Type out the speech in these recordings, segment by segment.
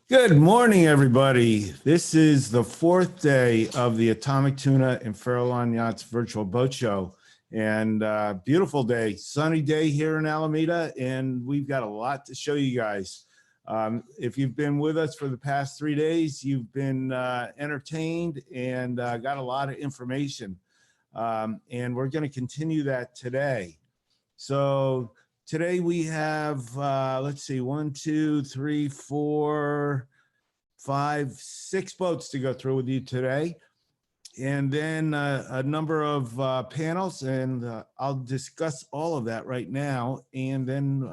Good morning, everybody. This is the fourth day of the Atomic Tuna and Farallon Yachts virtual boat show. And beautiful day, sunny day here in Alameda, and we've got a lot to show you guys. If you've been with us for the past 3 days, you've been entertained and got a lot of information. And we're going to continue that today. So today we have, let's see, 1, 2, 3, 4, 5, 6 boats to go through with you today. And then a number of panels, and I'll discuss all of that right now. And then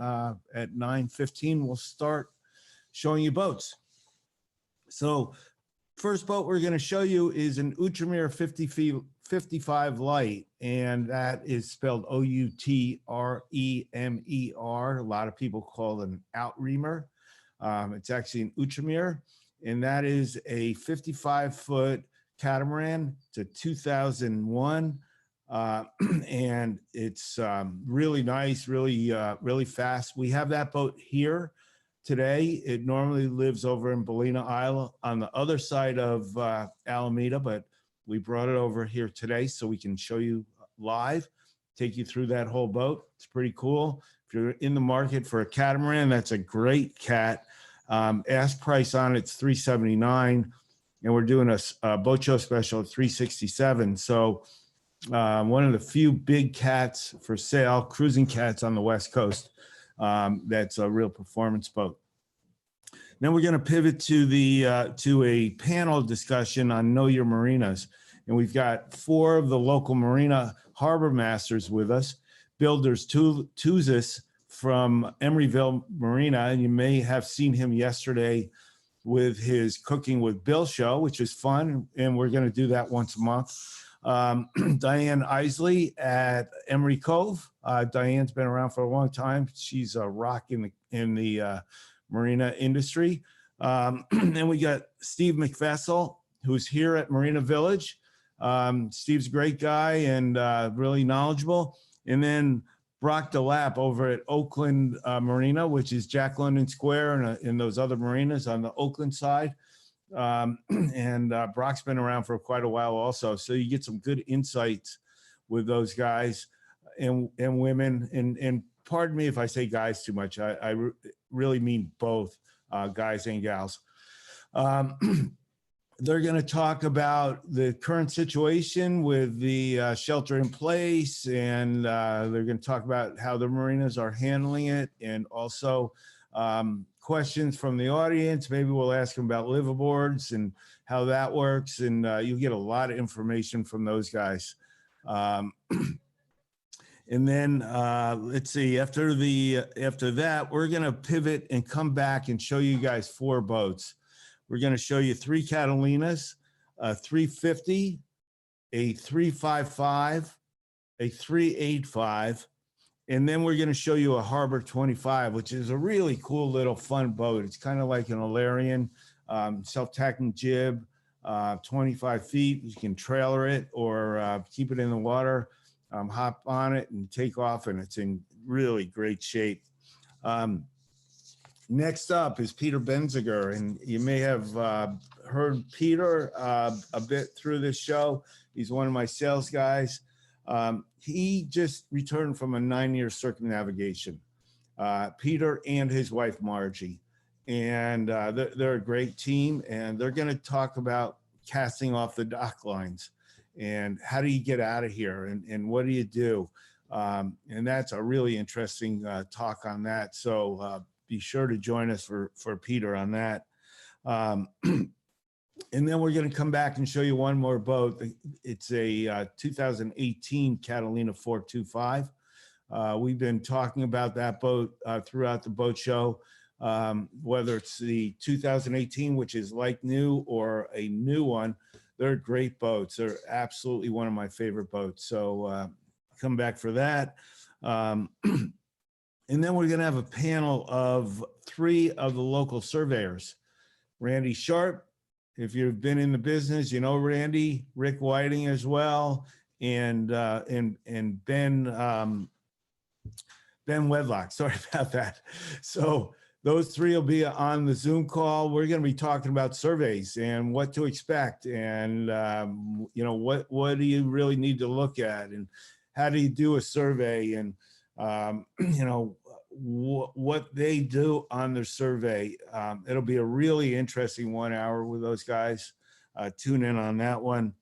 at 9:15, we'll start showing you boats. So first boat we're going to show you is an Outremer 55 Light, and that is spelled Outremer. A lot of people call it an Outremer. It's actually an Outremer, and that is a 55-foot catamaran. It's a 2001, and it's really nice, really fast. We have that boat here today. It normally lives over in Ballina Isle on the other side of Alameda, but we brought it over here today so we can show you live, take you through that whole boat. It's pretty cool. If you're in the market for a catamaran, that's a great cat. Ask price on it's $379, and we're doing a boat show special at $367. So one of the few big cats for sale, cruising cats on the West Coast. That's a real performance boat. Then we're going to pivot to a panel discussion on Know Your Marinas. And we've got 4 of the local marina harbor masters with us. Builders Tuzis from Emeryville Marina, and you may have seen him yesterday with his Cooking with Bill show, which is fun, and we're going to do that once a month. Diane Isley at Emery Cove. Diane's been around for a long time. She's a rock in the marina industry. And we got Steve McFessel, who's here at Marina Village. Steve's a great guy and really knowledgeable. And then Brock DeLapp over at Oakland Marina, which is Jack London Square and in those other marinas on the Oakland side. And Brock's been around for quite a while also. So you get some good insights with those guys and women. And pardon me if I say guys too much. I really mean both guys and gals. They're going to talk about the current situation with the shelter in place, and they're going to talk about how the marinas are handling it, and also questions from the audience. Maybe we'll ask them about liveaboards and how that works, and you'll get a lot of information from those guys. And then let's see, after that, we're going to pivot and come back and show you guys 4 boats. We're going to show you 3 Catalinas, a 350, a 355, a 385, and then we're going to show you a Harbor 25, which is a really cool little fun boat. It's kind of like an Alarian, self-tacking jib, 25 feet. You can trailer it or keep it in the water, hop on it and take off, and it's in really great shape. Next up is Peter Benziger, and you may have heard Peter a bit through this show. He's one of my sales guys. He just returned from a 9-year circumnavigation, Peter and his wife, Margie. And they're a great team, and they're going to talk about casting off the dock lines and how do you get out of here and what do you do? And that's a really interesting talk on that. So be sure to join us for Peter on that. And then we're going to come back and show you one more boat. It's a 2018 Catalina 425. We've been talking about that boat throughout the boat show, whether it's the 2018, which is like new, or a new one. They're great boats. They're absolutely one of my favorite boats. So come back for that. And then we're going to have a panel of 3 of the local surveyors. Randy Sharp, if you've been in the business, you know Randy. Rick Whiting as well, and Ben Wedlock. Sorry about that. So those three will be on the Zoom call. We're going to be talking about surveys and what to expect, and what do you really need to look at, and how do you do a survey, and what they do on their survey. It'll be a really interesting 1 hour with those guys. Tune in on that one.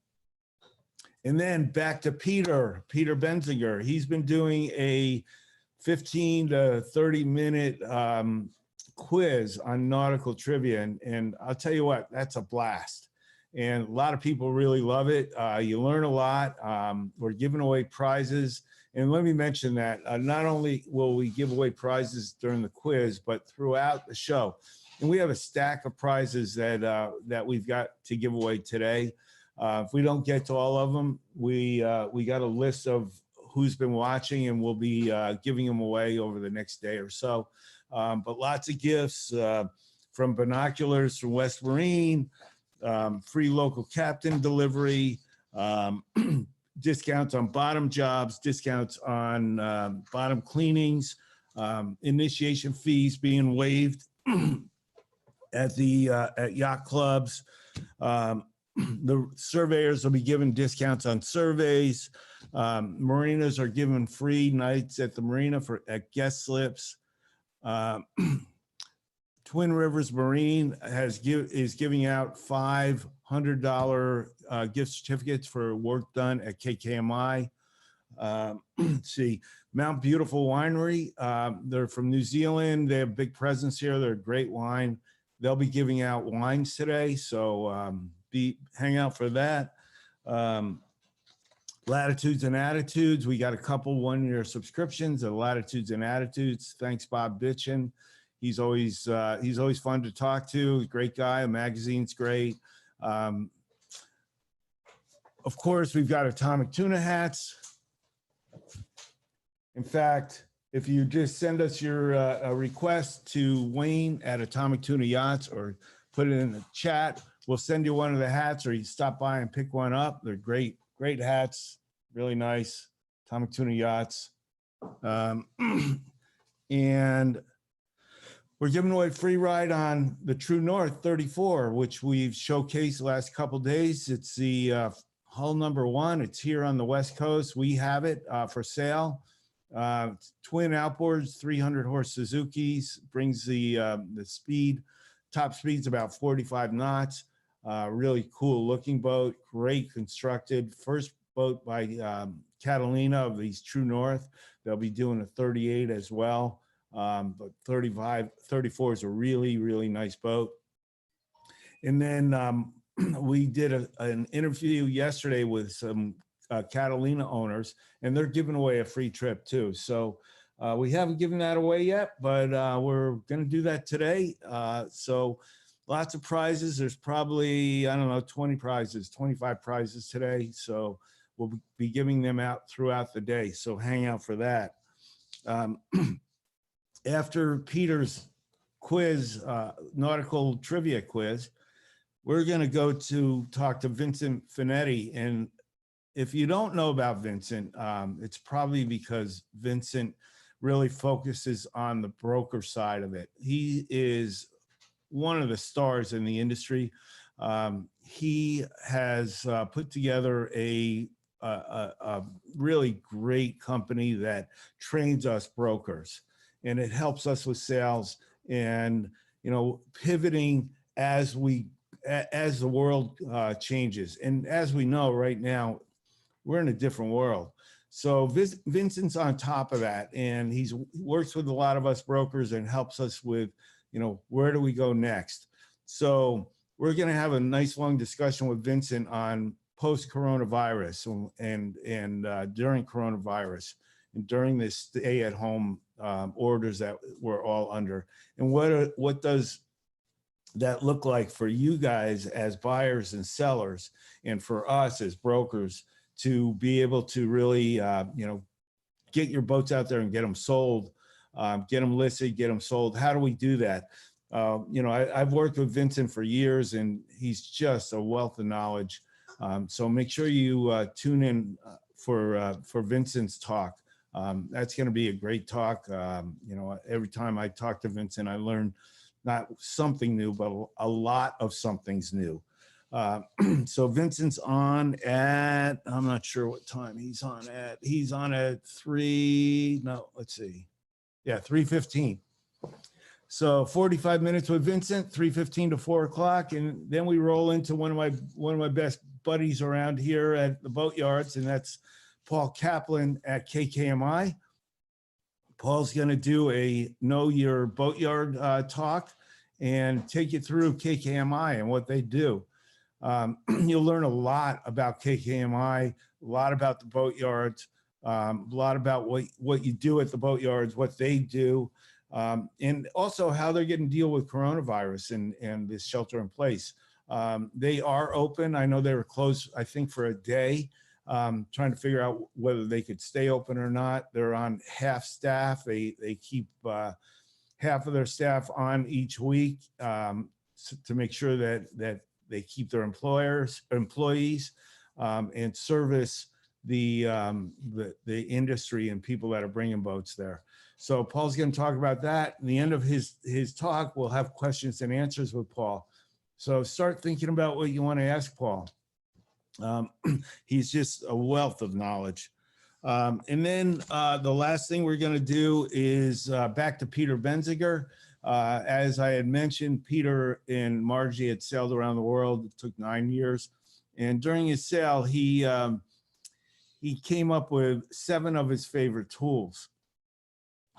And then back to Peter Benzinger. He's been doing a 15 to 30 minute quiz on nautical trivia. And I'll tell you what, that's a blast. And a lot of people really love it. You learn a lot. We're giving away prizes. And let me mention that not only will we give away prizes during the quiz, but throughout the show. And we have a stack of prizes that we've got to give away today. If we don't get to all of them, we got a list of who's been watching, and we'll be giving them away over the next day or so. But lots of gifts from binoculars from West Marine, free local captain delivery, discounts on bottom jobs, discounts on bottom cleanings, initiation fees being waived at yacht clubs. The surveyors will be given discounts on surveys. Marinas are given free nights at the marina at guest slips. Twin Rivers Marine is giving out $500 gift certificates for work done at KKMI. Let's see, Mount Beautiful Winery. They're from New Zealand. They have a big presence here. They're great wine. They'll be giving out wines today, so hang out for that. Latitudes and Attitudes. We got a couple 1-year subscriptions of Latitudes and Attitudes. Thanks, Bob Bitchin. He's always fun to talk to. Great guy. The magazine's great. Of course, we've got Atomic Tuna hats. In fact, if you just send us your a request to Wayne at Atomic Tuna Yachts, or put it in the chat, we'll send you one of the hats, or you stop by and pick one up. They're great hats, really nice. Atomic Tuna Yachts. And we're giving away a free ride on the True North 34, which we've showcased the last couple of days. It's the hull number 1. It's here on the West Coast. We have it for sale. Twin outboards, 300 horse Suzuki's, brings the speed. Top speed's about 45 knots. Really cool looking boat, great constructed. First boat by Catalina of these True North. They'll be doing a 38 as well. But 34 is a really, really nice boat. And then we did an interview yesterday with some Catalina owners, and they're giving away a free trip too. So we haven't given that away yet, but we're going to do that today. So lots of prizes. There's probably, 20 prizes, 25 prizes today. So we'll be giving them out throughout the day. So hang out for that. After Peter's quiz, nautical trivia quiz, we're going to go to talk to Vincent Finetti. And if you don't know about Vincent, it's probably because Vincent really focuses on the broker side of it. He is one of the stars in the industry. He has put together a really great company that trains us brokers, and it helps us with sales and, pivoting as the world changes. And as we know right now, we're in a different world. So Vincent's on top of that, and he works with a lot of us brokers and helps us with, where do we go next? So we're going to have a nice long discussion with Vincent on post-coronavirus and during coronavirus and during this stay-at-home orders that we're all under, and what does that look like for you guys as buyers and sellers, and for us as brokers to be able to really, get your boats out there and get them sold, get them listed, get them sold. How do we do that? I've worked with Vincent for years, and he's just a wealth of knowledge. So make sure you tune in for Vincent's talk That's going to be a great talk. You know, every time I talk to Vincent, I learn not something new, but a lot of something's new. So Vincent's on at, I'm not sure what time he's on at. He's on at 3:15. So 45 minutes with Vincent, 3:15 to 4 o'clock. And then we roll into one of my best buddies around here at the boat yards, and that's Paul Kaplan at KKMI. Paul's going to do a Know Your Boatyard talk and take you through KKMI and what they do. You'll learn a lot about KKMI, a lot about the boatyards, a lot about what you do at the boatyards, what they do, and also how they're getting to deal with coronavirus and this shelter in place. They are open. I know they were closed, I think, for a day, trying to figure out whether they could stay open or not. They're on half staff. They keep half of their staff on each week to make sure that they keep their employees, and service the industry and people that are bringing boats there. So Paul's going to talk about that. At the end of his talk, we'll have questions and answers with Paul. So start thinking about what you want to ask Paul. He's just a wealth of knowledge. And then the last thing we're going to do is back to Peter Benziger. As I had mentioned, Peter and Margie had sailed around the world. It took 9 years. And during his sail, he came up with 7 of his favorite tools.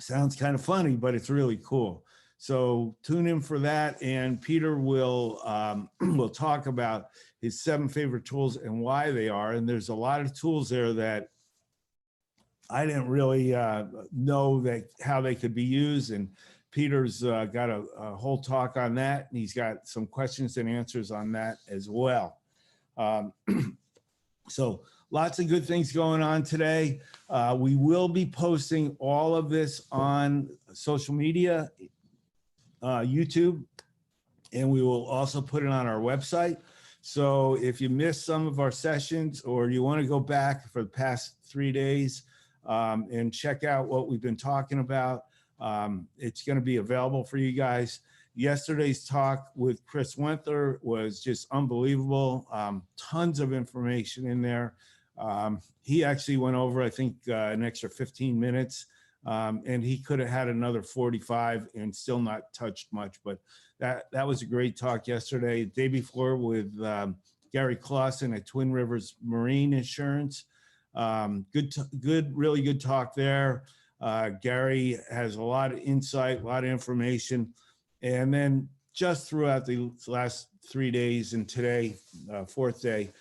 Sounds kind of funny, but it's really cool. So tune in for that. And Peter will talk about his 7 favorite tools and why they are. And there's a lot of tools there that I didn't really know how they could be used. And Peter's got a whole talk on that, and he's got some questions and answers on that as well. So lots of good things going on today. We will be posting all of this on social media, YouTube, and we will also put it on our website. So if you missed some of our sessions, or you want to go back for the past 3 days and check out what we've been talking about, it's going to be available for you guys. Yesterday's talk with Chris Wenther was just unbelievable. Tons of information in there. He actually went over, I think, an extra 15 minutes, and he could have had another 45 and still not touched much. But that was a great talk yesterday. The day before with Gary Clausen at Twin Rivers Marine Insurance. Really good talk there. Gary has a lot of insight, a lot of information. And then just throughout the last 3 days and today, 4th day,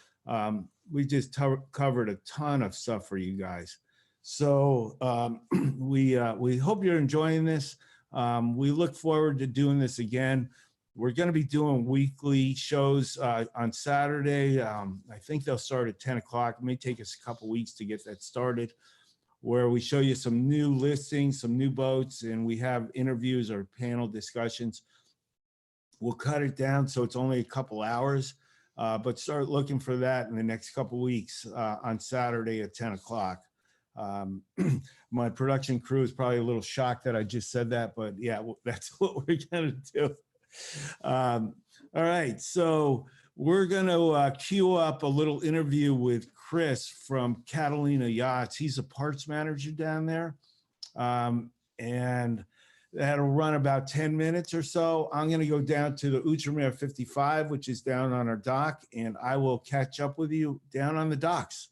we just covered a ton of stuff for you guys. So we hope you're enjoying this. We look forward to doing this again. We're going to be doing weekly shows on Saturday. I think they'll start at 10 o'clock. It may take us a couple weeks to get that started, where we show you some new listings, some new boats, and we have interviews or panel discussions. We'll cut it down so it's only a couple hours, but start looking for that in the next couple weeks on Saturday at 10 o'clock. My production crew is probably a little shocked that I just said that, but yeah, that's what we're gonna do. All right, so we're gonna queue up a little interview with Chris from Catalina Yachts. He's a parts manager down there, and that'll run about 10 minutes or so. I'm gonna go down to the Outremer 55, which is down on our dock, and I will catch up with you down on the docks.